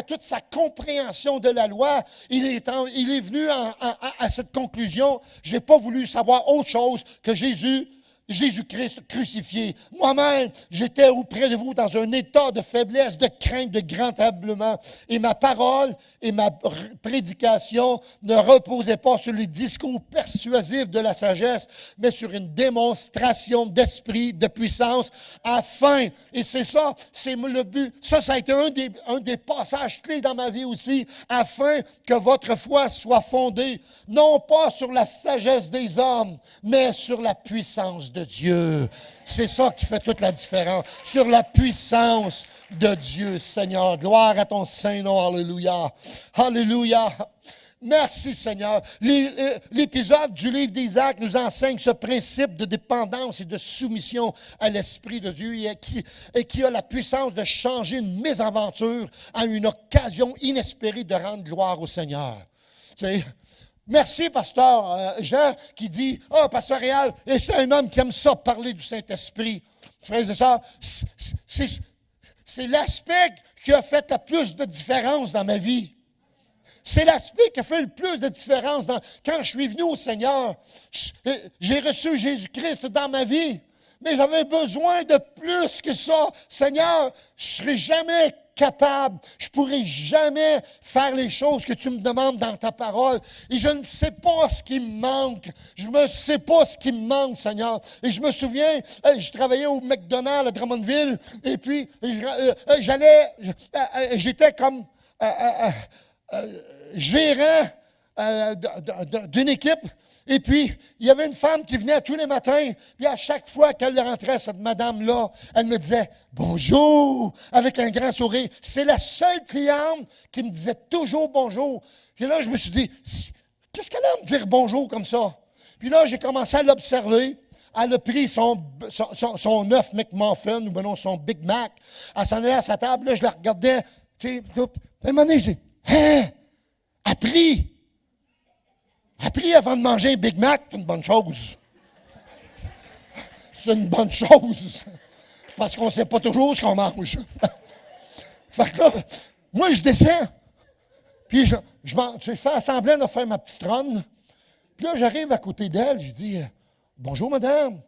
toute sa compréhension de la loi. Il est venu à cette conclusion. Je n'ai pas voulu savoir autre chose que Jésus-Christ crucifié. Moi-même, j'étais auprès de vous dans un état de faiblesse, de crainte, de grand tremblement. Et ma parole et ma prédication ne reposaient pas sur les discours persuasifs de la sagesse, mais sur une démonstration d'esprit, de puissance, afin, et c'est ça, c'est le but, ça a été un des passages clés dans ma vie aussi, afin que votre foi soit fondée, non pas sur la sagesse des hommes, mais sur la puissance de Dieu. C'est ça qui fait toute la différence. Sur la puissance de Dieu, Seigneur. Gloire à ton Saint-Nom. Alléluia. Alléluia. Merci, Seigneur. L'épisode du livre d'Isaac nous enseigne ce principe de dépendance et de soumission à l'Esprit de Dieu et qui a la puissance de changer une mésaventure en une occasion inespérée de rendre gloire au Seigneur. Tu sais, merci, pasteur Jean, qui dit, « Ah, pasteur Réal, et c'est un homme qui aime ça, parler du Saint-Esprit. » Frères et sœurs, c'est l'aspect qui a fait le plus de différence dans ma vie. C'est l'aspect qui a fait le plus de différence quand je suis venu au Seigneur. J'ai reçu Jésus-Christ dans ma vie, mais j'avais besoin de plus que ça. Seigneur, je ne serai jamais capable, je ne pourrai jamais faire les choses que tu me demandes dans ta parole. Et je ne sais pas ce qui me manque. Je ne sais pas ce qui me manque, Seigneur. Et je me souviens, je travaillais au McDonald's à Drummondville, et puis j'étais comme gérant d'une équipe. Et puis, il y avait une femme qui venait tous les matins, puis à chaque fois qu'elle rentrait, cette madame-là, elle me disait « Bonjour » avec un grand sourire. C'est la seule cliente qui me disait toujours « Bonjour ». Puis là, je me suis dit « Qu'est-ce qu'elle a à me dire bonjour comme ça? » Puis là, j'ai commencé à l'observer. Elle a pris son œuf McMuffin, ou ben non, son Big Mac. Elle s'en allait à sa table, là, je la regardais. Tu sais, à un moment donné, j'ai dit « Hein? Elle a pris avant de manger un Big Mac, c'est une bonne chose. C'est une bonne chose. Parce qu'on ne sait pas toujours ce qu'on mange. Fait que là, moi, je descends. Puis je fais semblant de faire ma petite run. Puis là, j'arrive à côté d'elle. Je dis « Bonjour, madame. »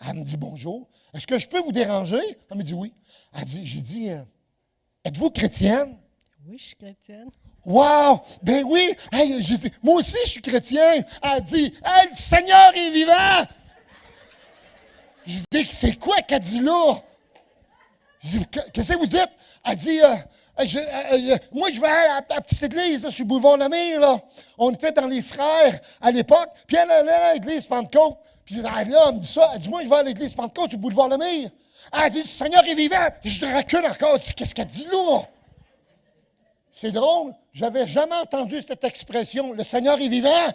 Elle me dit « Bonjour. Est-ce que je peux vous déranger? » Elle me dit « Oui. » J'ai dit « Êtes-vous chrétienne? » Oui, je suis chrétienne. Wow! Ben oui! Hey, j'ai dit, moi aussi, je suis chrétien. Elle dit, hey, le Seigneur est vivant! Je dis, c'est quoi qu'elle dit là? Je dis, qu'est-ce que vous dites? Elle dit, moi, je vais à la petite église, là, sur le boulevard Lemire, là. On était dans les frères à l'époque, puis elle allait à l'église Pentecôte. Puis là, elle me dit ça. Elle dit, moi, je vais à l'église Pentecôte, sur le boulevard Lemire. Elle dit, le Seigneur est vivant! Je recule encore. Je dis, qu'est-ce qu'elle dit là? C'est drôle, j'avais jamais entendu cette expression, le Seigneur est vivant.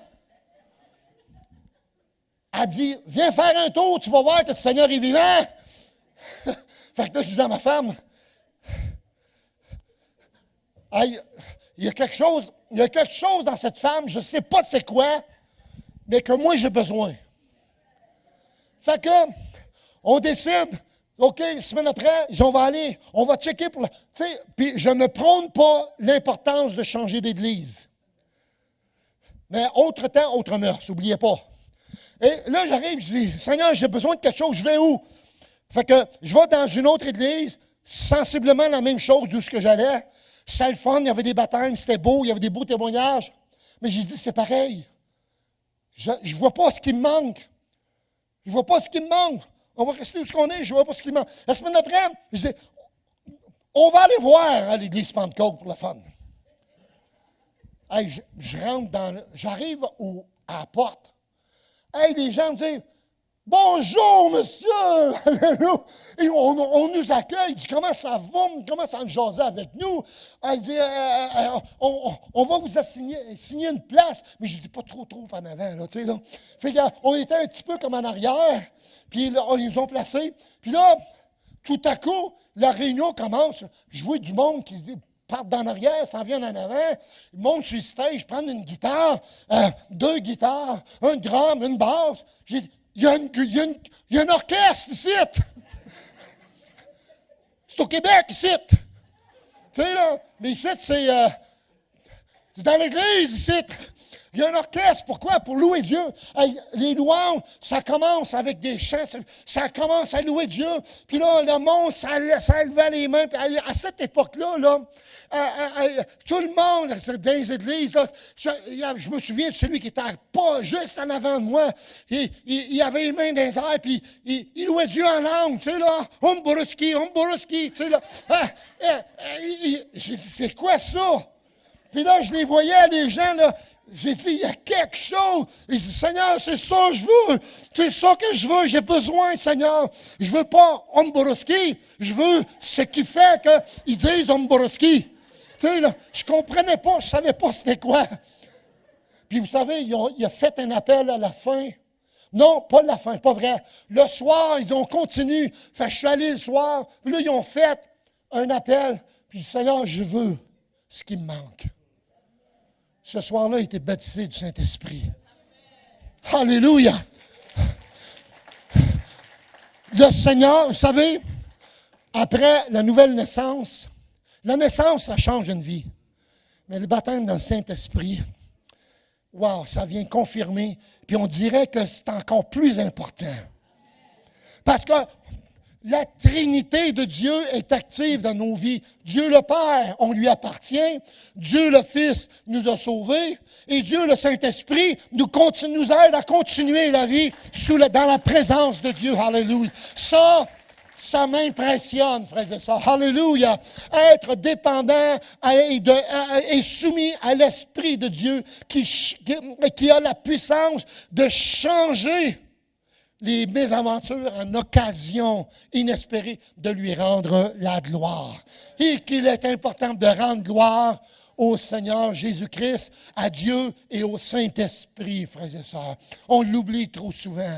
Elle dit, viens faire un tour, tu vas voir que le Seigneur est vivant. Fait que là, je dis à ma femme, il y a quelque chose dans cette femme, je ne sais pas c'est quoi, mais que moi j'ai besoin. Fait que, on décide. OK, la semaine après, on va aller, on va checker pour... Tu sais, puis je ne prône pas l'importance de changer d'église. Mais autre temps, autre mœurs, n'oubliez pas. Et là, j'arrive, je dis, Seigneur, j'ai besoin de quelque chose, je vais où? Fait que je vais dans une autre église, sensiblement la même chose d'où ce que j'allais. C'était le fun, il y avait des baptêmes, c'était beau, il y avait des beaux témoignages. Mais j'ai dit, c'est pareil. Je ne vois pas ce qui me manque. Je ne vois pas ce qui me manque. On va rester où ce qu'on est, je ne vois pas ce qui manque. La semaine d'après, je dis, on va aller voir à l'église Pentecôte pour la fun. Hey, j'arrive à la porte. Hey, les gens me disent, Bonjour, monsieur! Alléluia! Et on nous accueille. Il dit, comment ça va? Comment ça me jaser avec nous? Il dit, on va vous signer une place. Mais je ne dis pas trop en avant, là, tu sais, là. Fait qu'on était un petit peu comme en arrière. Puis là, ils nous ont placés. Puis là, tout à coup, la réunion commence. Je vois du monde qui partent d'en arrière, s'en viennent en avant. Ils montent sur le stage, prennent une guitare, 2 guitares, un drum, une basse. J'ai dit, il y a un orchestre ici. C'est au Québec, ici. Tu sais, là, mais ici, c'est dans l'église, ici. Il y a un orchestre. Pourquoi? Pour louer Dieu. Les louanges, ça commence avec des chants. Ça commence à louer Dieu. Puis là, le monde, ça levait les mains. Puis à cette époque-là, là, tout le monde dans les églises, là, je me souviens de celui qui était pas juste en avant de moi. Il avait les mains dans les airs, puis il louait Dieu en langue. Tu sais, là, Umboroski, tu sais, là. J'ai dit, c'est quoi ça? Puis là, je les voyais, les gens, là. J'ai dit, il y a quelque chose. Il dit, Seigneur, c'est ça que je veux. C'est ça que je veux. J'ai besoin, Seigneur. Je veux pas Umboroski. Je veux ce qui fait qu'ils disent Umboroski. Tu sais, là, je comprenais pas. Je savais pas c'était quoi. Puis vous savez, il a fait un appel à la fin. Non, pas la fin, pas vrai. Le soir, ils ont continué. Fait que je suis allé le soir. Puis là, ils ont fait un appel. Puis, Seigneur, je veux ce qui me manque. Ce soir-là, il était baptisé du Saint-Esprit. Alléluia! Le Seigneur, vous savez, après la nouvelle naissance, la naissance, ça change une vie. Mais le baptême dans le Saint-Esprit, wow, ça vient confirmer. Puis on dirait que c'est encore plus important. Parce que la Trinité de Dieu est active dans nos vies. Dieu le Père, on lui appartient. Dieu le Fils nous a sauvés. Et Dieu le Saint-Esprit nous aide à continuer la vie dans la présence de Dieu. Alléluia. Ça m'impressionne, frères et sœurs. Alléluia. Être dépendant et soumis à l'Esprit de Dieu qui a la puissance de changer les mésaventures en occasion inespérée de lui rendre la gloire. Et qu'il est important de rendre gloire au Seigneur Jésus-Christ, à Dieu et au Saint-Esprit, frères et sœurs. On l'oublie trop souvent.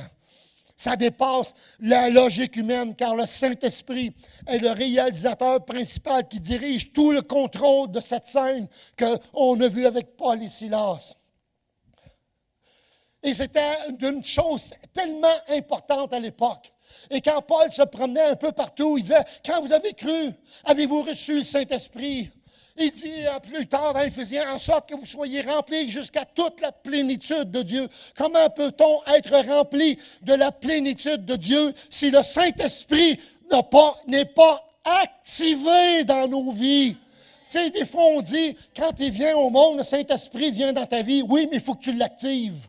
Ça dépasse la logique humaine, car le Saint-Esprit est le réalisateur principal qui dirige tout le contrôle de cette scène qu'on a vue avec Paul et Silas. Et c'était une chose tellement importante à l'époque. Et quand Paul se promenait un peu partout, il disait, « Quand vous avez cru, avez-vous reçu le Saint-Esprit? » Il dit plus tard dans Éphésiens, « En sorte que vous soyez remplis jusqu'à toute la plénitude de Dieu. » Comment peut-on être rempli de la plénitude de Dieu si le Saint-Esprit n'est pas activé dans nos vies? Tu sais, des fois on dit, quand il vient au monde, le Saint-Esprit vient dans ta vie. Oui, mais il faut que tu l'actives.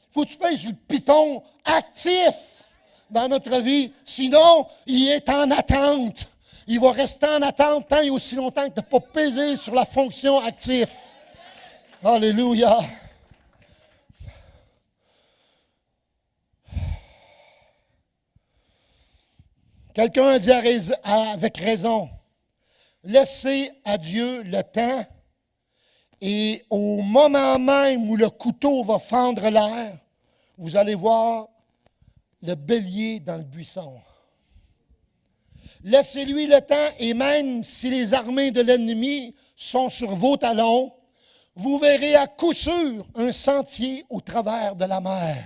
Il faut que tu pèses sur le piton actif dans notre vie. Sinon, il est en attente. Il va rester en attente tant et aussi longtemps que tu n'as pas pesé sur la fonction active. Alléluia. Quelqu'un a dit avec raison, laissez à Dieu le temps. Et au moment même où le couteau va fendre l'air, vous allez voir le bélier dans le buisson. Laissez-lui le temps, et même si les armées de l'ennemi sont sur vos talons, vous verrez à coup sûr un sentier au travers de la mer.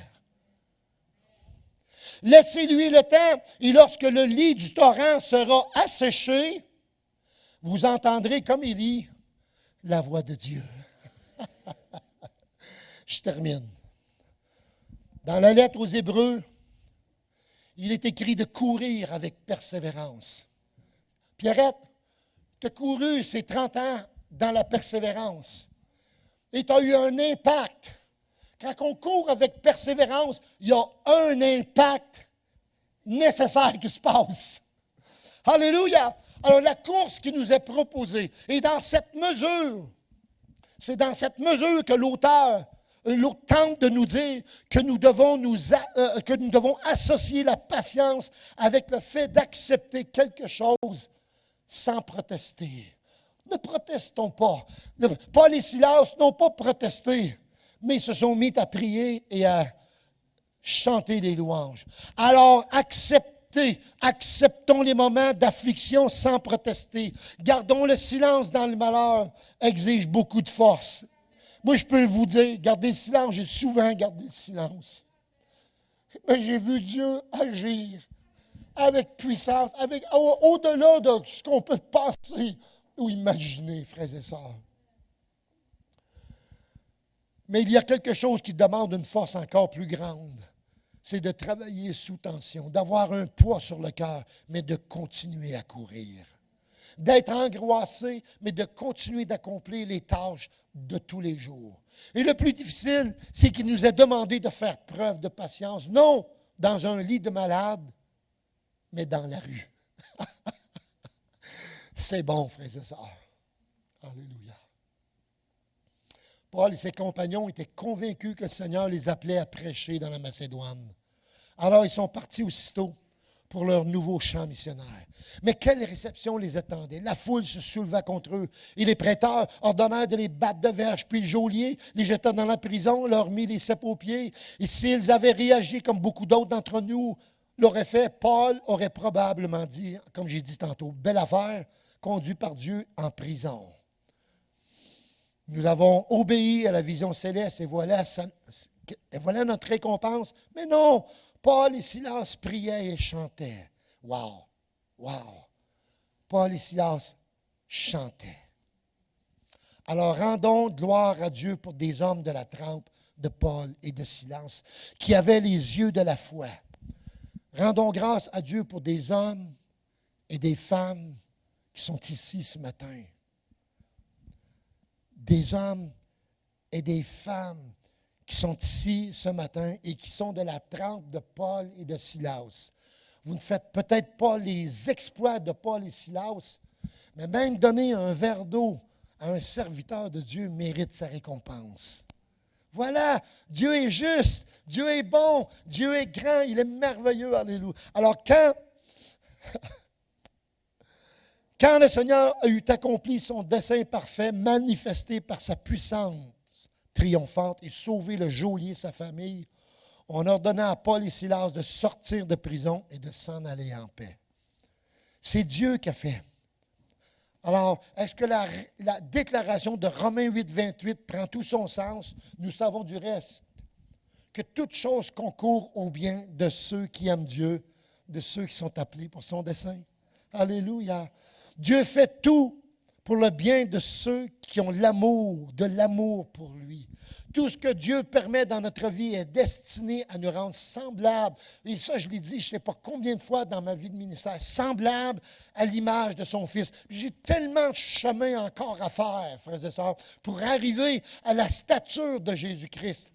Laissez-lui le temps, et lorsque le lit du torrent sera asséché, vous entendrez, comme Élie, la voix de Dieu. Je termine. Dans la lettre aux Hébreux, il est écrit de courir avec persévérance. Pierrette, tu as couru ces 30 ans dans la persévérance. Et tu as eu un impact. Quand on court avec persévérance, il y a un impact nécessaire qui se passe. Alléluia! Alors, la course qui nous est proposée, et dans cette mesure, c'est dans cette mesure que l'auteur L'autre tente de nous dire que nous devons associer la patience avec le fait d'accepter quelque chose sans protester. Ne protestons pas. Paul et Silas n'ont pas protesté, mais ils se sont mis à prier et à chanter des louanges. Alors, acceptons les moments d'affliction sans protester. Gardons le silence dans le malheur, exige beaucoup de force. Moi, je peux vous dire, garder le silence, j'ai souvent gardé le silence. Mais j'ai vu Dieu agir avec puissance, au-delà de ce qu'on peut penser ou imaginer, frères et sœurs. Mais il y a quelque chose qui demande une force encore plus grande. C'est de travailler sous tension, d'avoir un poids sur le cœur, mais de continuer à courir. D'être angoissé, mais de continuer d'accomplir les tâches de tous les jours. Et le plus difficile, c'est qu'il nous est demandé de faire preuve de patience, non dans un lit de malade, mais dans la rue. C'est bon, frères et sœurs. Alléluia. Paul et ses compagnons étaient convaincus que le Seigneur les appelait à prêcher dans la Macédoine. Alors, ils sont partis aussitôt pour leur nouveau chant missionnaire. Mais quelle réception les attendait? La foule se souleva contre eux et les prêteurs ordonnèrent de les battre de verge. Puis le geôlier les jeta dans la prison, leur mit les cèpes aux pieds. Et s'ils avaient réagi comme beaucoup d'autres d'entre nous l'auraient fait, Paul aurait probablement dit, comme j'ai dit tantôt, belle affaire, conduit par Dieu en prison. Nous avons obéi à la vision céleste et voilà notre récompense. Mais non, Paul et Silas priaient et chantaient. Wow! Wow! Paul et Silas chantaient. Alors rendons gloire à Dieu pour des hommes de la trempe de Paul et de Silas qui avaient les yeux de la foi. Rendons grâce à Dieu pour des hommes et des femmes qui sont ici ce matin. Des hommes et des femmes qui sont ici ce matin et qui sont de la trempe de Paul et de Silas. Vous ne faites peut-être pas les exploits de Paul et Silas, mais même donner un verre d'eau à un serviteur de Dieu mérite sa récompense. Voilà, Dieu est juste, Dieu est bon, Dieu est grand, il est merveilleux, alléluia. Alors quand le Seigneur a eu accompli son dessein parfait, manifesté par sa puissance triomphante et sauvé le geôlier et sa famille, on ordonna à Paul et Silas de sortir de prison et de s'en aller en paix. C'est Dieu qui a fait. Alors, est-ce que la déclaration de Romains 8, 28 prend tout son sens? Nous savons du reste que toute chose concourt au bien de ceux qui aiment Dieu, de ceux qui sont appelés pour son dessein. Alléluia. Dieu fait tout pour le bien de ceux qui ont de l'amour pour lui. Tout ce que Dieu permet dans notre vie est destiné à nous rendre semblables. Et ça, je l'ai dit, je ne sais pas combien de fois dans ma vie de ministère, semblables à l'image de son Fils. J'ai tellement de chemin encore à faire, frères et sœurs, pour arriver à la stature de Jésus-Christ.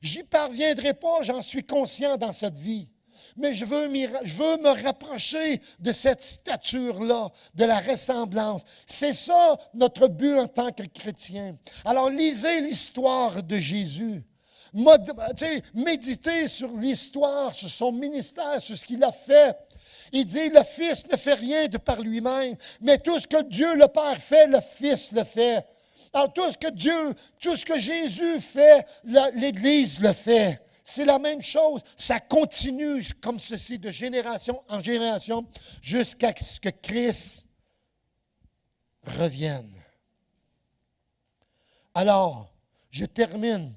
J'y parviendrai pas, j'en suis conscient dans cette vie. Mais je veux me rapprocher de cette stature-là, de la ressemblance. C'est ça notre but en tant que chrétien. Alors, lisez l'histoire de Jésus. Méditez sur l'histoire, sur son ministère, sur ce qu'il a fait. Il dit, le Fils ne fait rien de par lui-même, mais tout ce que Dieu le Père fait, le Fils le fait. Alors, tout ce que Jésus fait, l'Église le fait. C'est la même chose. Ça continue comme ceci de génération en génération jusqu'à ce que Christ revienne. Alors, je termine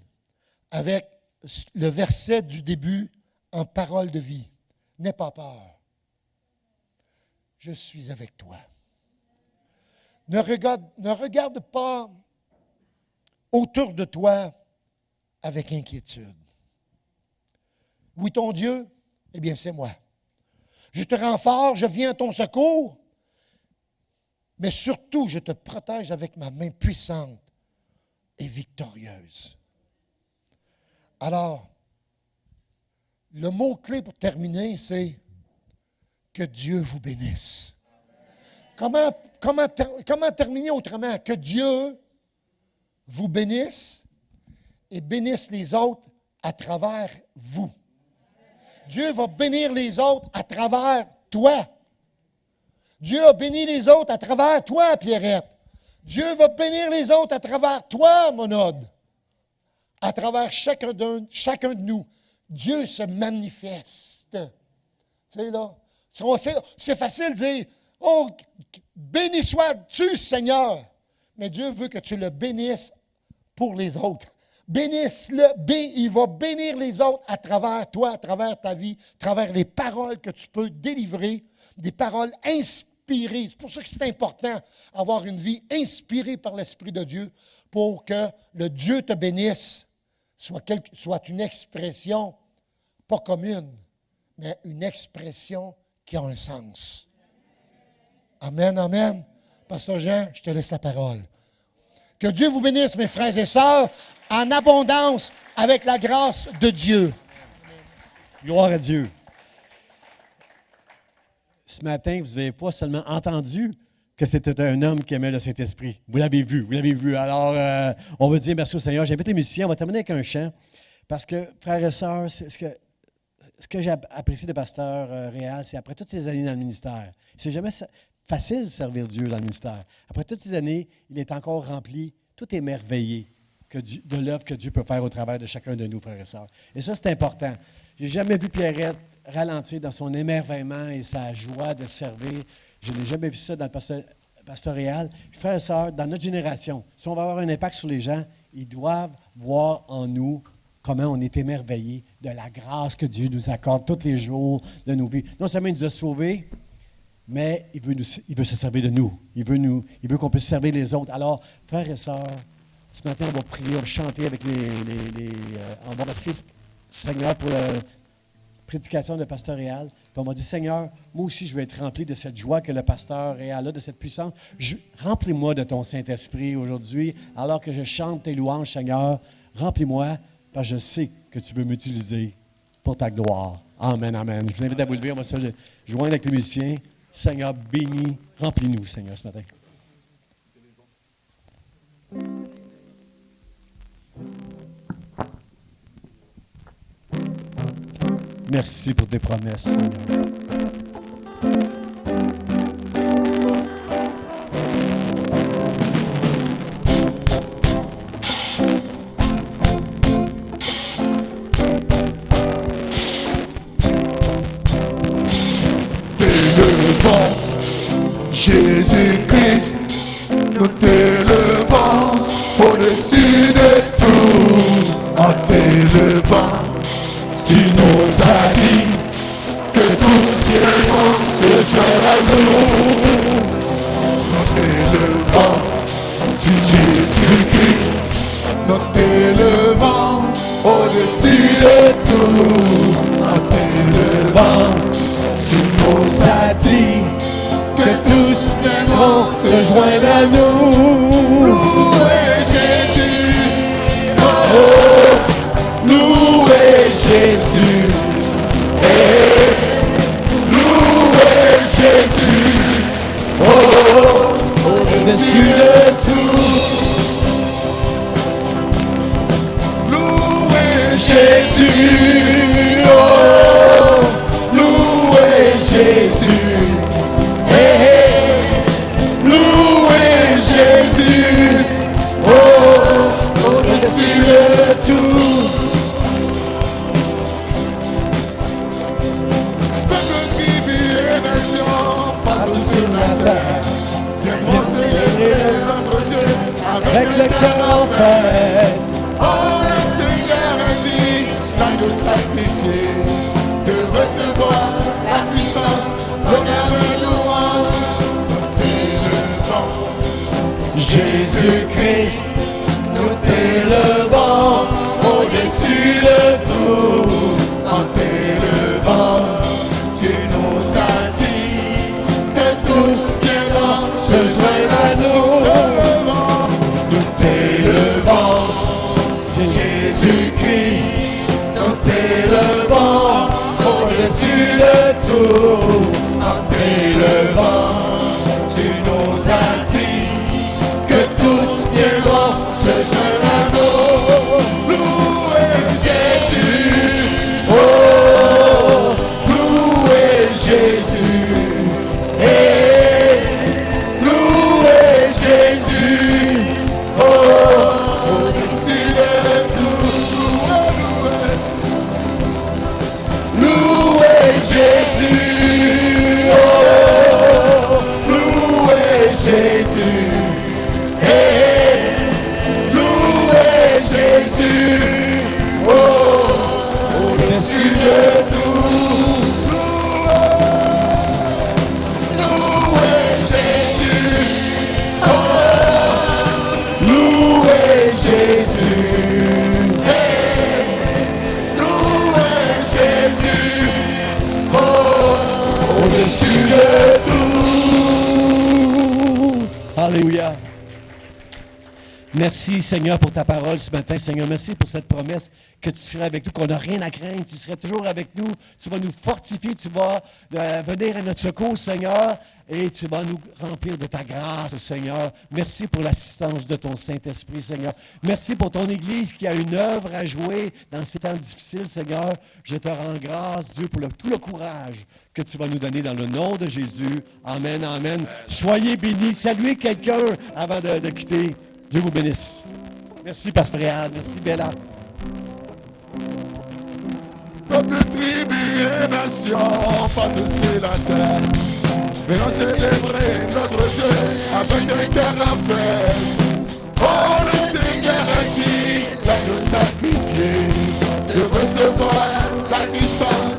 avec le verset du début en parole de vie. N'aie pas peur. Je suis avec toi. Ne regarde pas autour de toi avec inquiétude. Oui, ton Dieu, eh bien, c'est moi. Je te rends fort, je viens à ton secours, mais surtout, je te protège avec ma main puissante et victorieuse. Alors, le mot-clé pour terminer, c'est que Dieu vous bénisse. Comment terminer autrement? Que Dieu vous bénisse et bénisse les autres à travers vous. Dieu va bénir les autres à travers toi. Dieu a béni les autres à travers toi, Pierrette. Dieu va bénir les autres à travers toi, Monode. À travers chacun de nous. Dieu se manifeste. Tu sais, là, c'est facile de dire, « Oh, béni sois-tu, Seigneur! » Mais Dieu veut que tu le bénisses pour les autres. Bénisse-le, il va bénir les autres à travers toi, à travers ta vie, à travers les paroles que tu peux délivrer, des paroles inspirées. C'est pour ça que c'est important d'avoir une vie inspirée par l'Esprit de Dieu pour que le Dieu te bénisse soit une expression pas commune, mais une expression qui a un sens. Amen, amen. Pasteur Jean, je te laisse la parole. Que Dieu vous bénisse, mes frères et sœurs, en abondance avec la grâce de Dieu. Gloire à Dieu. Ce matin, vous n'avez pas seulement entendu que c'était un homme qui aimait le Saint-Esprit. Vous l'avez vu. Alors, on va dire merci au Seigneur. J'invite les musiciens, on va terminer avec un chant. Parce que, frères et sœurs, ce que j'ai apprécié de Pasteur Réal, c'est après toutes ces années dans le ministère, c'est jamais facile de servir Dieu dans le ministère. Après toutes ces années, il est encore rempli, tout est merveillé de l'œuvre que Dieu peut faire au travers de chacun de nous, frères et sœurs. Et ça, c'est important. Je n'ai jamais vu Pierrette ralentir dans son émerveillement et sa joie de servir. Je n'ai jamais vu ça dans le pastoral. Frères et sœurs, dans notre génération, si on va avoir un impact sur les gens, ils doivent voir en nous comment on est émerveillés de la grâce que Dieu nous accorde tous les jours de nos vies. Non seulement il nous a sauvés, mais il veut se servir de nous. Il veut qu'on puisse servir les autres. Alors, frères et sœurs, ce matin, on va prier, on va chanter avec on va remercier Seigneur pour la prédication de Pasteur Réal. Puis on m'a dit, Seigneur, moi aussi, je veux être rempli de cette joie que le Pasteur Réal a, de cette puissance. Remplis-moi de ton Saint-Esprit aujourd'hui, alors que je chante tes louanges, Seigneur. Remplis-moi, parce que je sais que tu veux m'utiliser pour ta gloire. Amen, amen. Je vous invite à vous lever, on va se joindre avec les musiciens. Seigneur, bénis, remplis-nous, Seigneur, ce matin. Merci pour tes promesses, Seigneur. Jésus-Christ, nous t'élevons au-dessus de tout, en t'élevant. Tu nous as dit que tous viendront se joindre à nous. Nous t'élevons, tu Jésus-Christ, nous t'élevons au-dessus de tout, en t'élevant. Tu nous as dit que tous viendront se joindre à nous. Louez Jésus, oh, louez Jésus, louez Jésus, oh, au-dessus de tout. Louez Jésus, oh, louez Jésus. Louez Jésus, oh, au-dessus de tout. Peuple qui vit les nations, partout sur la terre, viendront célébrer notre Dieu avec le cœur en fête. Oh, le Seigneur a dit, l'agneau sacrifié, de recevoir la puissance, l'honneur et louange. Jésus-Christ, nous t'élevons au-dessus de tout, en t'élevant. Tu nous as dit que tous viendront se joindre à nous. Nous t'élevons, Jésus-Christ, nous t'élevons au-dessus de tout, en t'élevant. Tu nous as dit que tous viendront se joindre à nous. au-dessus de tout. Alléluia. Merci, Seigneur, pour ta parole ce matin. Seigneur, merci pour cette promesse que tu serais avec nous, qu'on n'a rien à craindre. Tu serais toujours avec nous. Tu vas nous fortifier. Tu vas venir à notre secours, Seigneur. Et tu vas nous remplir de ta grâce, Seigneur. Merci pour l'assistance de ton Saint-Esprit, Seigneur. Merci pour ton Église qui a une œuvre à jouer dans ces temps difficiles, Seigneur. Je te rends grâce, Dieu, pour tout le courage que tu vas nous donner dans le nom de Jésus. Amen, amen. Soyez bénis. Saluez quelqu'un avant de quitter. Dieu vous bénisse. Merci, Pasteur Réal. Merci, Bella. Peuple, tribu et nation, par-dessus la terre. Venons célébrer notre Dieu avec un cœur en fête. Oh, le Seigneur a dit, là nous sacrifier, de recevoir la puissance